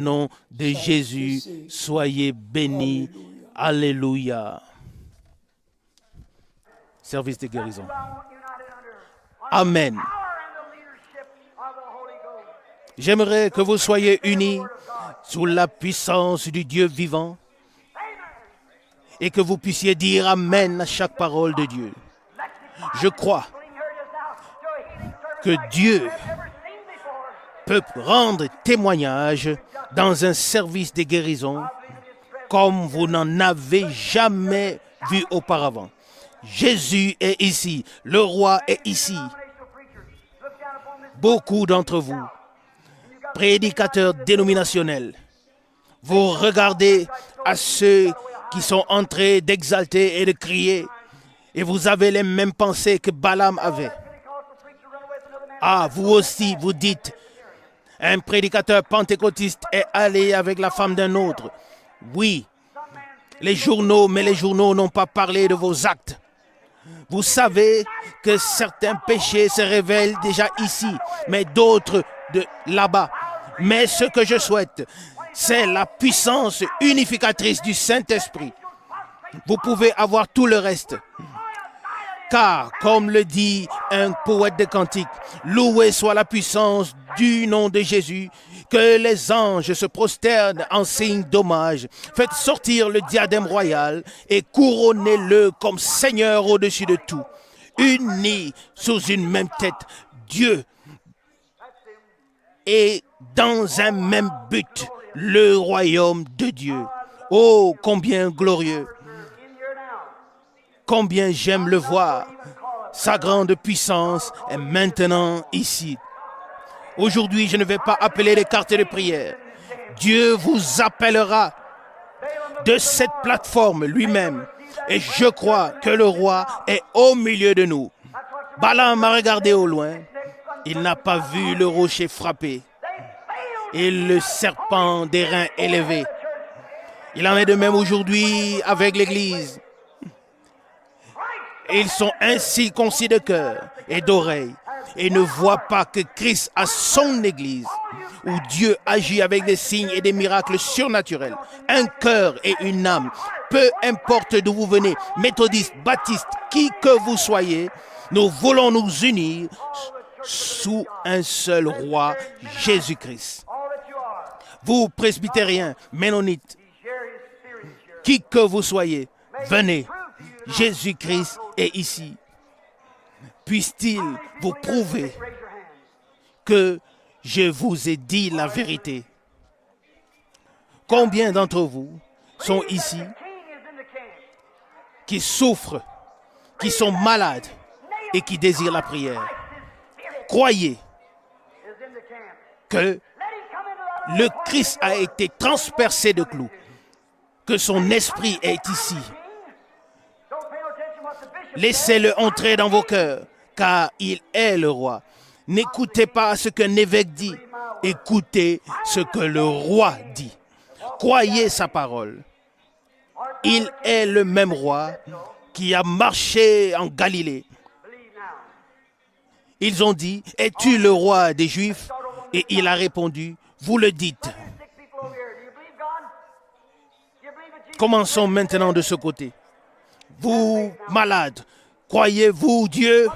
Nom de Jésus, soyez bénis. Alléluia. Service de guérison. Amen. J'aimerais que vous soyez unis sous la puissance du Dieu vivant et que vous puissiez dire Amen à chaque parole de Dieu. Je crois que Dieu peut rendre témoignage dans un service de guérison comme vous n'en avez jamais vu auparavant. Jésus est ici, le roi est ici. Beaucoup d'entre vous, prédicateurs dénominationnels, vous regardez à ceux qui sont en train d'exalter et de crier et vous avez les mêmes pensées que Balaam avait. Ah, vous aussi, vous dites, un prédicateur pentecôtiste est allé avec la femme d'un autre. Oui, les journaux n'ont pas parlé de vos actes. Vous savez que certains péchés se révèlent déjà ici, mais d'autres de là-bas. Mais ce que je souhaite, c'est la puissance unificatrice du Saint-Esprit. Vous pouvez avoir tout le reste. Car, comme le dit un poète de cantique, loué soit la puissance du nom de Jésus, que les anges se prosternent en signe d'hommage. Faites sortir le diadème royal et couronnez-le comme Seigneur au-dessus de tout. Unis sous une même tête, Dieu est dans un même but, le royaume de Dieu. Oh, combien glorieux! Combien j'aime le voir. Sa grande puissance est maintenant ici. Aujourd'hui, je ne vais pas appeler les cartes de prière. Dieu vous appellera de cette plateforme lui-même. Et je crois que le roi est au milieu de nous. Balaam a regardé au loin. Il n'a pas vu le rocher frapper et le serpent des reins élevés. Il en est de même aujourd'hui avec l'Église. Ils sont ainsi concis de cœur et d'oreille et ne voient pas que Christ a son Église où Dieu agit avec des signes et des miracles surnaturels. Un cœur et une âme, peu importe d'où vous venez, méthodistes, baptistes, qui que vous soyez, nous voulons nous unir sous un seul roi, Jésus-Christ. Vous, presbytériens, ménonites, qui que vous soyez, venez. Jésus-Christ est ici. Puisse-t-il vous prouver que je vous ai dit la vérité? Combien d'entre vous sont ici qui souffrent, qui sont malades et qui désirent la prière? Croyez que le Christ a été transpercé de clous, que son esprit est ici. Laissez-le entrer dans vos cœurs, car il est le roi. N'écoutez pas ce qu'un évêque dit, écoutez ce que le roi dit. Croyez sa parole. Il est le même roi qui a marché en Galilée. Ils ont dit, es-tu le roi des Juifs? Et il a répondu, vous le dites. Commençons maintenant de ce côté. Vous, malades, croyez-vous Dieu?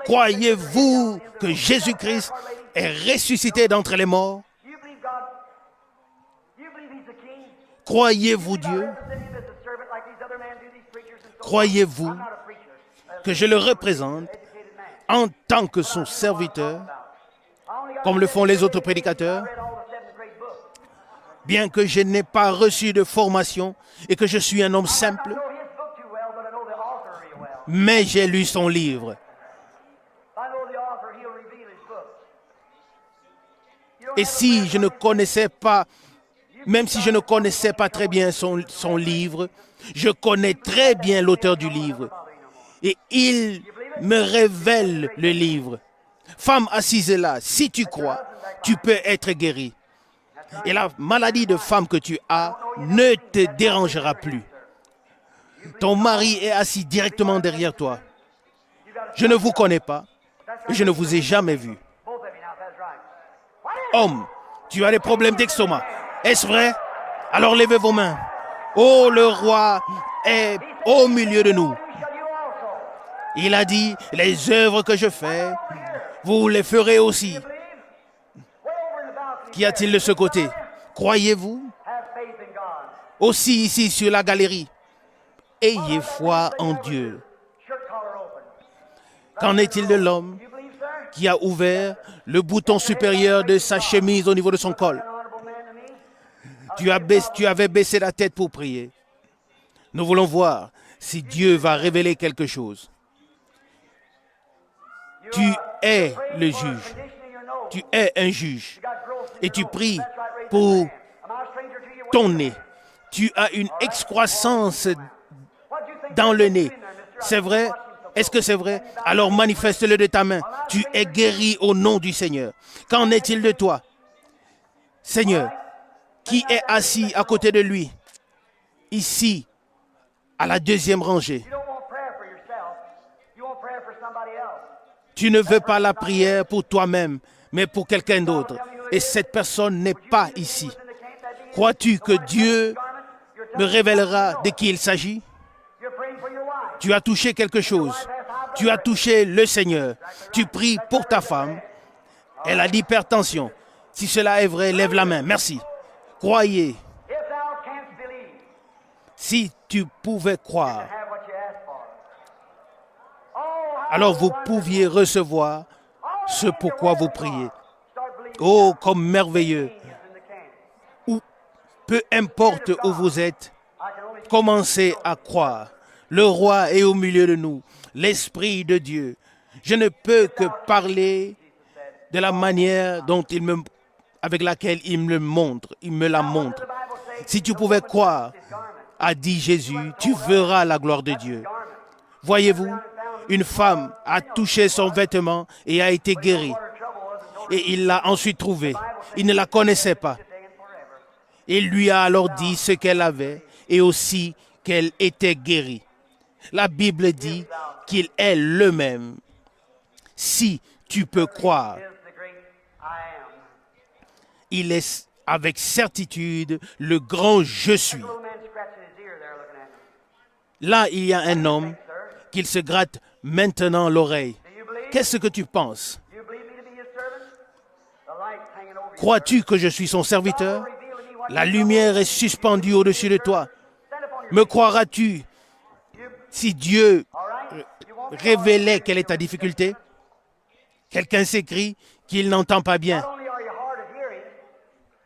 Croyez-vous que Jésus-Christ est ressuscité d'entre les morts? Croyez-vous Dieu? Croyez-vous que je le représente en tant que son serviteur, comme le font les autres prédicateurs? Bien que je n'ai pas reçu de formation et que je suis un homme simple, mais j'ai lu son livre. Et si je ne connaissais pas, même si je ne connaissais pas très bien son livre, je connais très bien l'auteur du livre. Et il me révèle le livre. Femme assise là, si tu crois, tu peux être guérie. Et la maladie de femme que tu as ne te dérangera plus. Ton mari est assis directement derrière toi. Je ne vous connais pas. Je ne vous ai jamais vu. Homme, tu as des problèmes d'estomac. Est-ce vrai? Alors levez vos mains. Oh, le roi est au milieu de nous. Il a dit, les œuvres que je fais, vous les ferez aussi. Qu'y a-t-il de ce côté? Croyez-vous? Aussi ici sur la galerie, ayez foi en Dieu. Qu'en est-il de l'homme qui a ouvert le bouton supérieur de sa chemise au niveau de son col? Tu avais baissé la tête pour prier. Nous voulons voir si Dieu va révéler quelque chose. Tu es le juge. Tu es un juge. Et tu pries pour ton nez. Tu as une excroissance dans le nez. C'est vrai? Est-ce que c'est vrai? Alors manifeste-le de ta main. Tu es guéri au nom du Seigneur. Qu'en est-il de toi? Seigneur, qui est assis à côté de lui? Ici, à la deuxième rangée. Tu ne veux pas la prière pour toi-même, mais pour quelqu'un d'autre. Et cette personne n'est pas ici. Crois-tu que Dieu me révélera de qui il s'agit? Tu as touché quelque chose. Tu as touché le Seigneur. Tu pries pour ta femme. Elle a l'hypertension. Si cela est vrai, lève la main. Merci. Croyez. Si tu pouvais croire, alors vous pouviez recevoir ce pourquoi vous priez. Oh, comme merveilleux. Ou peu importe où vous êtes, commencez à croire. Le roi est au milieu de nous, l'Esprit de Dieu. Je ne peux que parler de la manière dont avec laquelle il me la montre. Si tu pouvais croire, a dit Jésus, tu verras la gloire de Dieu. Voyez-vous, une femme a touché son vêtement et a été guérie. Et il l'a ensuite trouvée. Il ne la connaissait pas. Il lui a alors dit ce qu'elle avait et aussi qu'elle était guérie. La Bible dit qu'il est le même. Si tu peux croire, il est avec certitude le grand je suis. Là, il y a un homme qui se gratte maintenant l'oreille. Qu'est-ce que tu penses? Crois-tu que je suis son serviteur? La lumière est suspendue au-dessus de toi. Me croiras-tu si Dieu révélait quelle est ta difficulté? Quelqu'un s'écrie qu'il n'entend pas bien.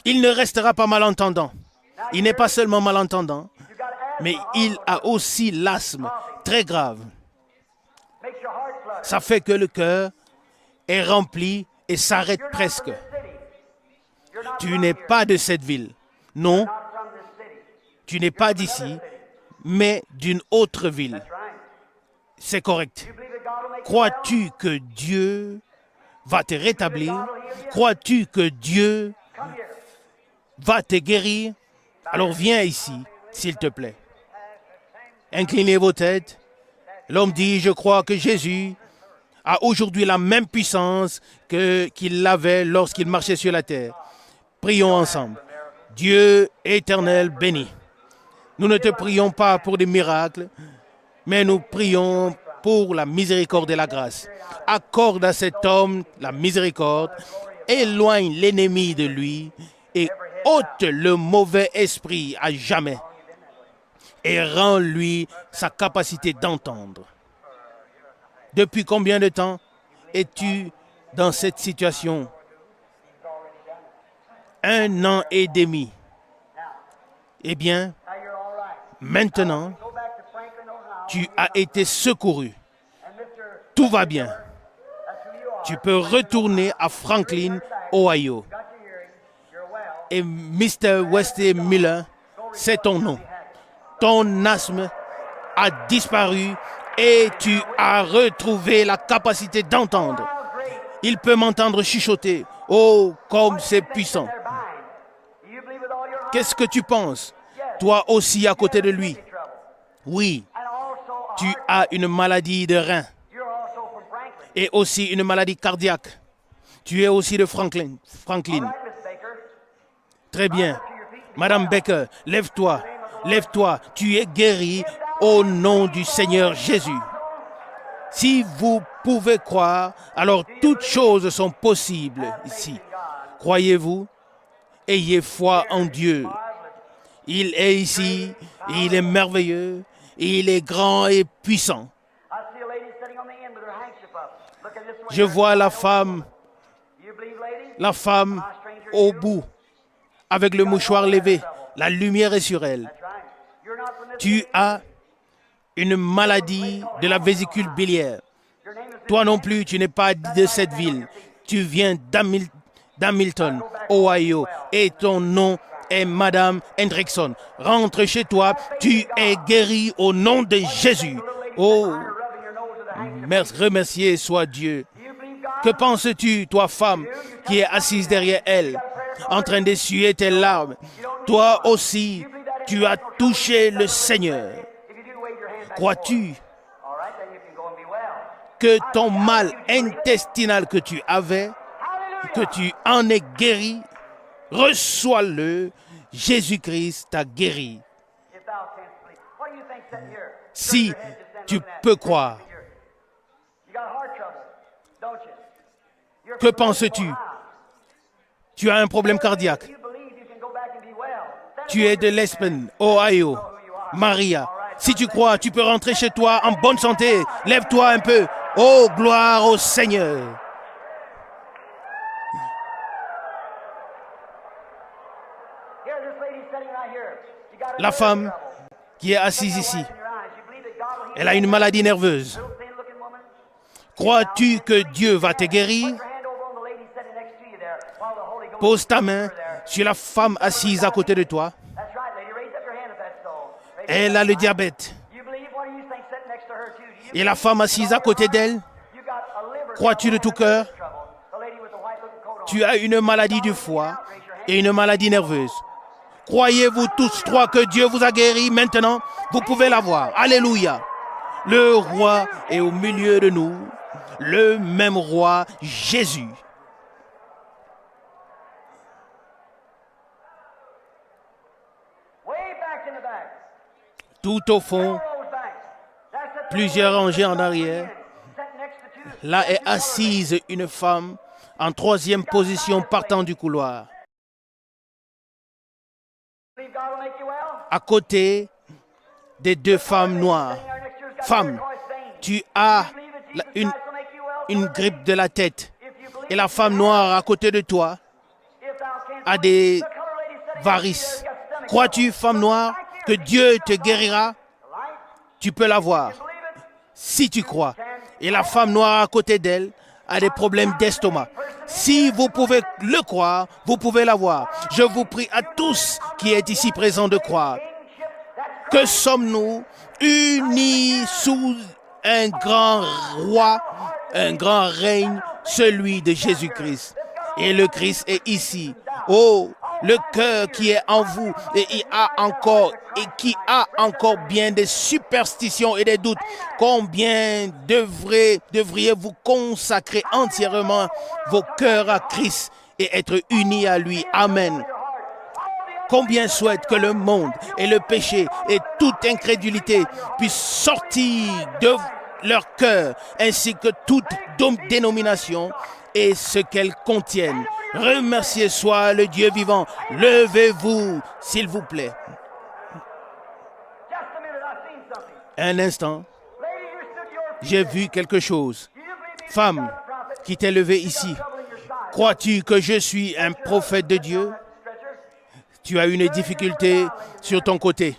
Il ne restera pas malentendant. Il n'est pas seulement malentendant, mais il a aussi l'asthme très grave. Ça fait que le cœur est rempli et s'arrête presque. Tu n'es pas de cette ville. Non, tu n'es pas d'ici, mais d'une autre ville. C'est correct. Crois-tu que Dieu va te rétablir? Crois-tu que Dieu va te guérir? Alors viens ici, s'il te plaît. Inclinez vos têtes. L'homme dit, je crois que Jésus a aujourd'hui la même puissance qu'il avait lorsqu'il marchait sur la terre. Prions ensemble. Dieu éternel béni. Nous ne te prions pas pour des miracles, mais nous prions pour la miséricorde et la grâce. Accorde à cet homme la miséricorde, éloigne l'ennemi de lui et ôte le mauvais esprit à jamais et rends-lui sa capacité d'entendre. Depuis combien de temps es-tu dans cette situation? 1 an et demi. Eh bien, maintenant, tu as été secouru. Tout va bien. Tu peux retourner à Franklin, Ohio. Et Mr. Wesley Miller, c'est ton nom. Ton asthme a disparu et tu as retrouvé la capacité d'entendre. Il peut m'entendre chuchoter. Oh, comme c'est puissant. Qu'est-ce que tu penses? Toi aussi à côté de lui. Oui, tu as une maladie de rein et aussi une maladie cardiaque. Tu es aussi de Franklin. Très bien. Madame Baker, lève-toi, lève-toi, tu es guérie au nom du Seigneur Jésus. Si vous pouvez croire, alors toutes choses sont possibles ici. Croyez-vous? Ayez foi en Dieu. Il est ici, il est merveilleux, il est grand et puissant. Je vois la femme au bout, avec le mouchoir levé. La lumière est sur elle. Tu as une maladie de la vésicule biliaire. Toi non plus, tu n'es pas de cette ville. Tu viens d'Hamilton, Ohio, et ton nom est Madame Hendrickson. Rentre chez toi, tu es guérie au nom de Jésus. Oh, remercié soit Dieu. Que penses-tu, toi femme, qui est assise derrière elle, en train d'essuyer tes larmes? Toi aussi, tu as touché le Seigneur. Crois-tu que ton mal intestinal que tu avais, que tu en es guéri? Reçois-le. Jésus-Christ t'a guéri. Si tu peux croire. Que penses-tu? Tu as un problème cardiaque. Tu es de Lespen, Ohio. Maria, si tu crois, tu peux rentrer chez toi en bonne santé. Lève-toi un peu. Oh, gloire au Seigneur. La femme qui est assise ici, elle a une maladie nerveuse. Crois-tu que Dieu va te guérir? Pose ta main sur la femme assise à côté de toi. Elle a le diabète. Et la femme assise à côté d'elle, crois-tu de tout cœur? Tu as une maladie du foie et une maladie nerveuse. Croyez-vous tous trois que Dieu vous a guéri maintenant? Vous pouvez la voir. Alléluia. Le roi est au milieu de nous. Le même roi, Jésus. Tout au fond, plusieurs rangées en arrière, là est assise une femme en troisième position partant du couloir. À côté des deux femmes noires. Femme, tu as une grippe de la tête. Et la femme noire à côté de toi a des varices. Crois-tu, femme noire, que Dieu te guérira? Tu peux la voir. Si tu crois. Et la femme noire à côté d'elle a des problèmes d'estomac. Si vous pouvez le croire, vous pouvez la voir. Je vous prie à tous qui êtes ici présents de croire. Que sommes-nous unis sous un grand roi, un grand règne, celui de Jésus-Christ. Et le Christ est ici. Oh, le cœur qui est en vous et qui a encore bien des superstitions et des doutes. Combien devriez-vous consacrer entièrement vos cœurs à Christ et être unis à lui? Amen. Combien souhaitent que le monde et le péché et toute incrédulité puissent sortir de leur cœur, ainsi que toute dénomination et ce qu'elles contiennent. Remercié soit le Dieu vivant. Levez-vous, s'il vous plaît. Un instant, j'ai vu quelque chose. Femme qui t'est levée ici, crois-tu que je suis un prophète de Dieu? Tu as une difficulté sur ton côté.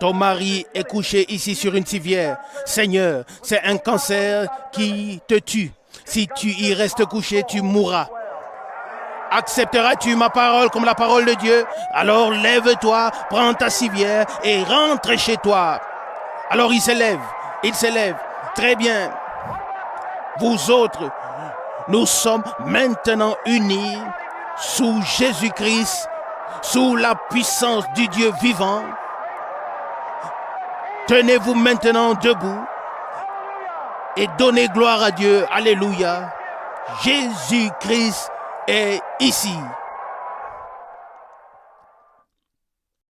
Ton mari est couché ici sur une civière. Seigneur, c'est un cancer qui te tue. Si tu y restes couché, tu mourras. Accepteras-tu ma parole comme la parole de Dieu? Alors lève-toi, prends ta civière et rentre chez toi. Alors il s'élève. Très bien. Vous autres, nous sommes maintenant unis sous Jésus-Christ, sous la puissance du Dieu vivant. Tenez-vous maintenant debout et donnez gloire à Dieu. Alléluia. Jésus-Christ est ici.